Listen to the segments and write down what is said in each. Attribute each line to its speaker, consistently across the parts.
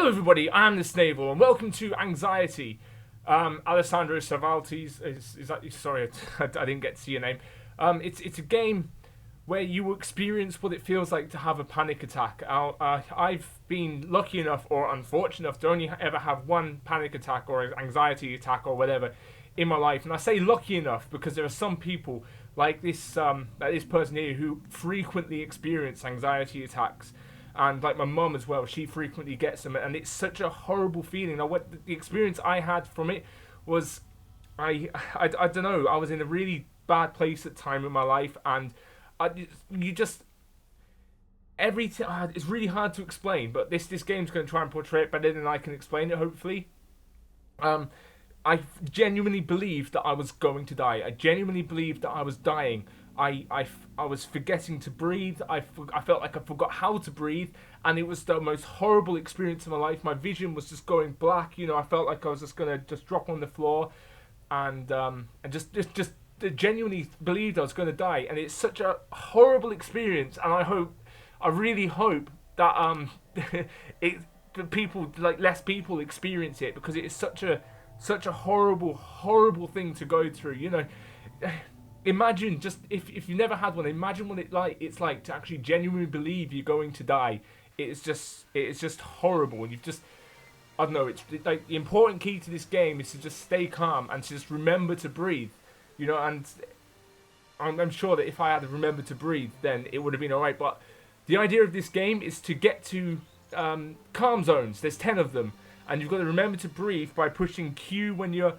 Speaker 1: everybody, I'm the Snavel, and welcome to Anxiety. Alessandro Cervantes, is that, sorry, I didn't get to see your name. It's a game where you experience what it feels like to have a panic attack. I've been lucky enough, or unfortunate enough, to only ever have one panic attack, or anxiety attack, or whatever, in my life. And I say lucky enough because there are some people, like this person here, who frequently experience anxiety attacks. And like my mum as well, she frequently gets them, and it's such a horrible feeling. Now, what the experience I had from it was, I don't know, I was in a really bad place at the time in my life, and it's really hard to explain. But this game's going to try and portray it better than I can explain it, hopefully. I genuinely believed that I was going to die. I genuinely believed that I was dying. I was forgetting to breathe. I felt like I forgot how to breathe, and it was the most horrible experience of my life. My vision was just going black. You know, I felt like I was just gonna drop on the floor, and just genuinely believed I was gonna die. And it's such a horrible experience. And I really hope that people, like, less people experience it, because it is such a horrible thing to go through. You know. Imagine, just if you've never had one, imagine what it's like to actually genuinely believe you're going to die. It's just horrible, and I don't know. It's like the important key to this game is to just stay calm and to just remember to breathe. You know, and I'm sure that if I had remembered to breathe, then it would have been alright. But the idea of this game is to get to calm zones. There's 10 of them, and you've got to remember to breathe by pushing Q when you're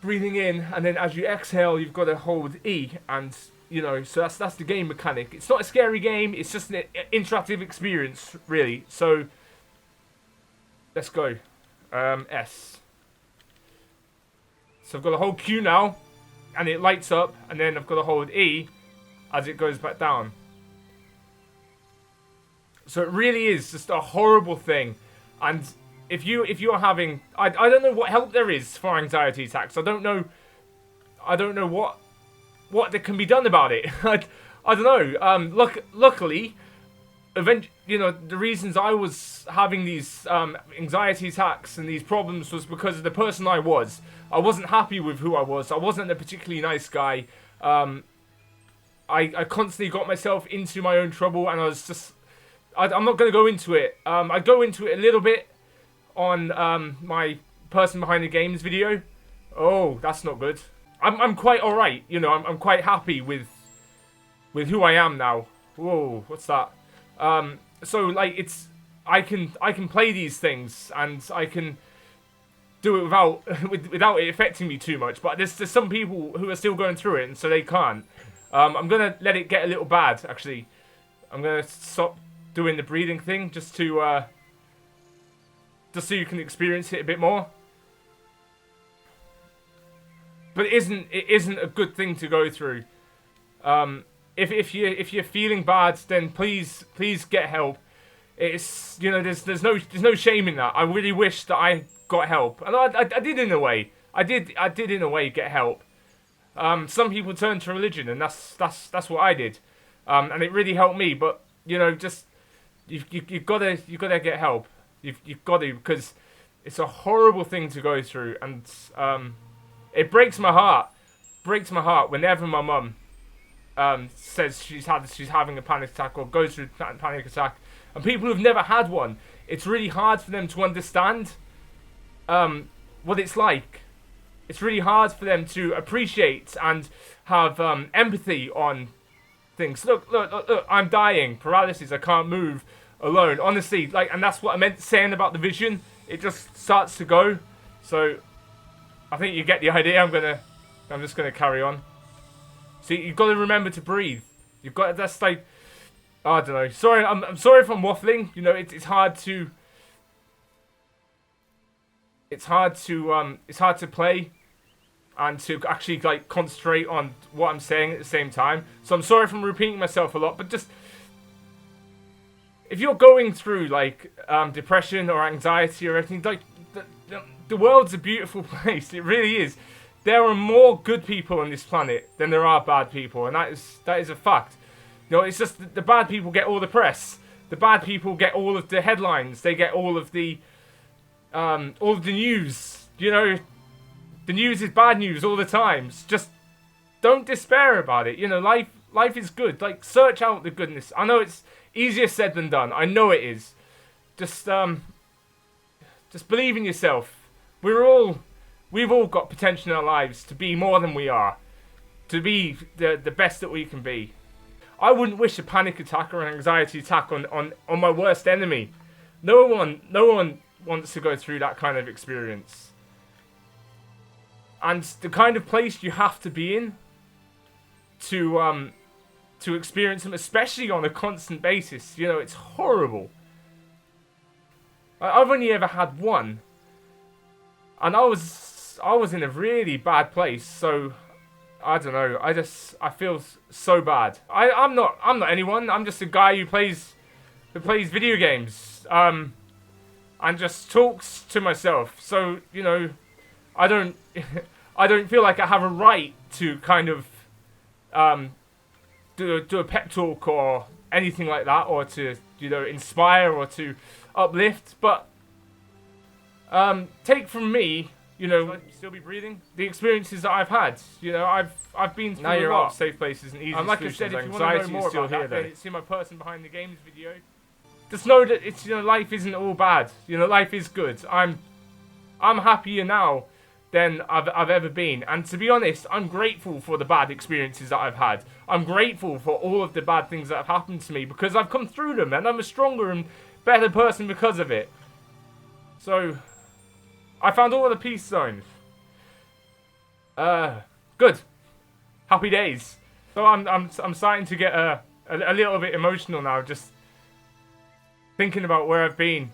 Speaker 1: breathing in, and then as you exhale, you've got to hold E, and you know, so that's the game mechanic. It's not a scary game; it's just an interactive experience, really. So let's go. S. So I've got to hold Q now, and it lights up, and then I've got to hold E as it goes back down. So it really is just a horrible thing, and if you're having, I don't know what help there is for anxiety attacks. I don't know what there can be done about it. I don't know. Luckily, you know, the reasons I was having these anxiety attacks and these problems was because of the person I was. I wasn't happy with who I was. I wasn't a particularly nice guy. I constantly got myself into my own trouble, and I was just, I'm not going to go into it. I go into it a little bit on my person behind the games video. Oh, that's not good. I'm quite alright, you know. I'm quite happy with who I am now. Whoa, what's that? So like, I can play these things, and I can do it without it affecting me too much. But there's some people who are still going through it, and so they can't. I'm gonna let it get a little bad. Actually, I'm gonna stop doing the breathing thing just so you can experience it a bit more. But it isn't a good thing to go through. If you're feeling bad, then please get help. It's, you know, there's no shame in that. I really wish that I got help, and I did in a way. I did in a way get help. Some people turn to religion, and that's what I did, and it really helped me. But you know, just you've gotta get help. You've got to, because it's a horrible thing to go through, and it breaks my heart whenever my mum says she's having a panic attack or goes through a panic attack, and people who've never had one, it's really hard for them to understand what it's like. It's really hard for them to appreciate and have empathy on things. Look, I'm dying, paralysis, I can't move. Alone, honestly, like, and that's what I meant saying about the vision. It just starts to go. So I think you get the idea. I'm just gonna carry on. So you've got to remember to breathe. That's like, I don't know. Sorry, I'm sorry if I'm waffling. You know, it's hard to play and to actually like concentrate on what I'm saying at the same time. So I'm sorry if I'm repeating myself a lot, but just, if you're going through like depression or anxiety or anything, like the world's a beautiful place. It really is. There are more good people on this planet than there are bad people, and that is a fact. You know, it's just the bad people get all the press. The bad people get all of the headlines. They get all of the news. You know, the news is bad news all the time. Just don't despair about it. You know, life is good. Like, search out the goodness. I know it's easier said than done. I know it is. Just believe in yourself. We've all got potential in our lives to be more than we are. To be the best that we can be. I wouldn't wish a panic attack or an anxiety attack on my worst enemy. No one wants to go through that kind of experience. And the kind of place you have to be in to experience them, especially on a constant basis, you know, it's horrible. I've only ever had one, and I was in a really bad place. So I don't know. I feel so bad. I'm not anyone. I'm just a guy who plays video games. And just talks to myself. So, you know, I don't feel like I have a right to kind of do a pep talk or anything like that, or to, you know, inspire or to uplift. But take from me, you know, still be breathing. The experiences that I've had, you know, I've been through a lot of safe places and easy solutions. Like I said, if you want to know more about that, then see my person behind the games video. Just know that it's, you know, life isn't all bad. You know, life is good. I'm happier now than I've ever been. And to be honest, I'm grateful for the bad experiences that I've had. I'm grateful for all of the bad things that have happened to me, because I've come through them and I'm a stronger and better person because of it. So I found all of the peace zones. Good. Happy days. So I'm starting to get a little bit emotional now, just thinking about where I've been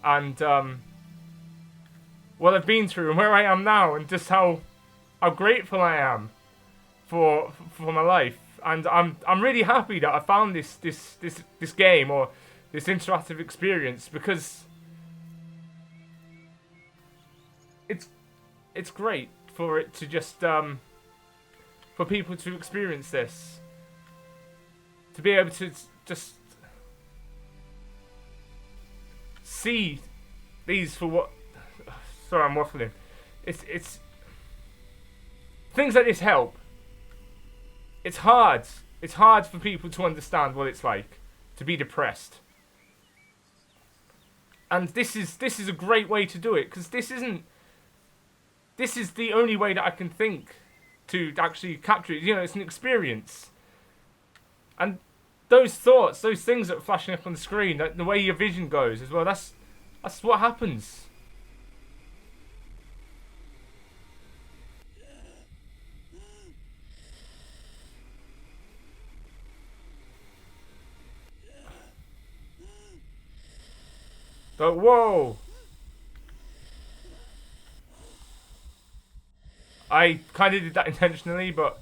Speaker 1: and what I've been through and where I am now, and just how grateful I am for my life. And I'm really happy that I found this game or this interactive experience, because it's great for it to just for people to experience this, to be able to just see these for what. Sorry, I'm waffling. It's things like this help. It's hard. It's hard for people to understand what it's like to be depressed. And this is a great way to do it, because this is the only way that I can think to actually capture it. You know, it's an experience. And those thoughts, those things that are flashing up on the screen, that the way your vision goes as well, that's what happens. So, whoa! I kind of did that intentionally, but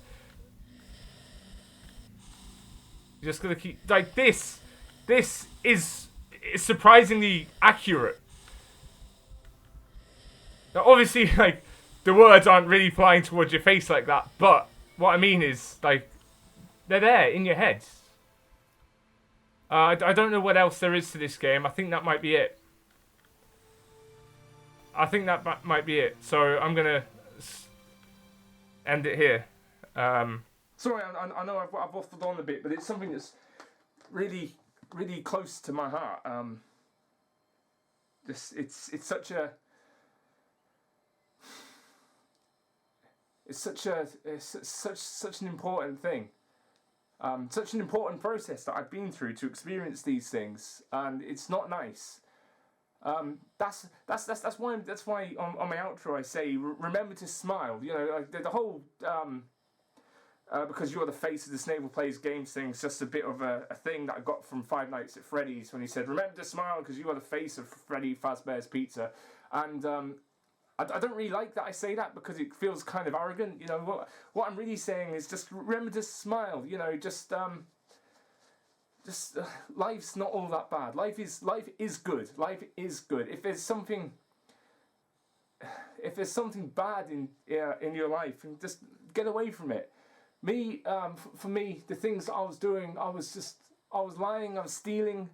Speaker 1: you're just gonna keep like this. This is surprisingly accurate. Now, obviously, like, the words aren't really flying towards your face like that, but what I mean is, like, they're there in your head. I don't know what else there is to this game. I think that might be it. I think that might be it. So I'm gonna end it here. Sorry, I know I've waffled on a bit, but it's something that's really, really close to my heart. It's such an important thing. Such an important process that I've been through to experience these things, and it's not nice. That's why on my outro I say remember to smile. You know, like the whole because you're the face of the Snavel Plays Games thing is just a bit of a thing that I got from Five Nights at Freddy's when he said remember to smile because you are the face of Freddy Fazbear's Pizza. And I don't really like that I say that, because it feels kind of arrogant. You know, what I'm really saying is just remember to smile. You know, just life's not all that bad. Life is good. Life is good. If there's something bad in your life, just get away from it. For me, the things I was doing, I was lying, I was stealing,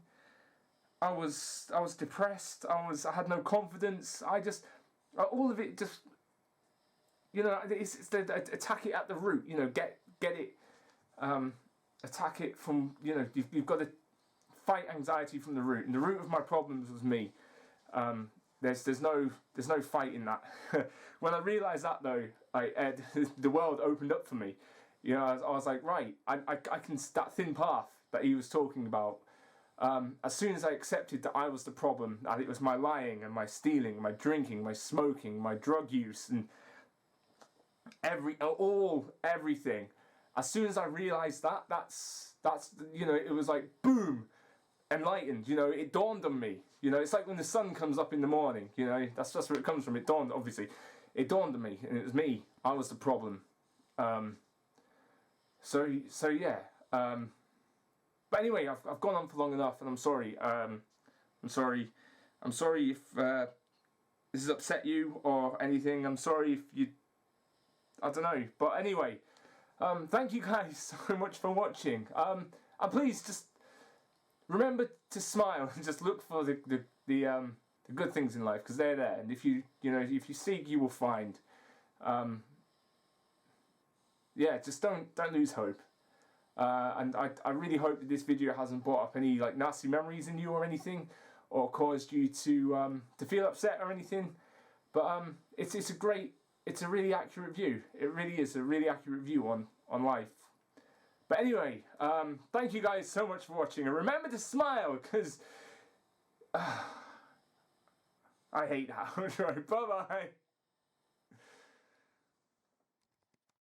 Speaker 2: I was depressed. I had no confidence. All of it just, it's the attack it at the root. Get it, attack it from, you've got to fight anxiety from the root. And the root of my problems was me. There's no fight in that. When I realised that though, the world opened up for me. I was like, right, I can, that thin path that he was talking about. As soon as I accepted that I was the problem, that it was my lying and my stealing, my drinking, my smoking, my drug use, and everything. As soon as I realised that's it was like boom, enlightened. It dawned on me. It's like when the sun comes up in the morning. That's just where it comes from. It dawned, obviously. It dawned on me, and it was me. I was the problem. So yeah. But anyway, I've gone on for long enough, and I'm sorry. I'm sorry if this has upset you or anything. I'm sorry if you, I don't know. But anyway, thank you guys so much for watching. And please just remember to smile and just look for the good things in life, because they're there. And if you seek, you will find. Yeah, just don't lose hope. And I really hope that this video hasn't brought up any like nasty memories in you or anything, or caused you to feel upset or anything. But it's a really accurate view. It really is a really accurate view on life. But anyway, thank you guys so much for watching, and remember to smile, because I hate that. Bye bye.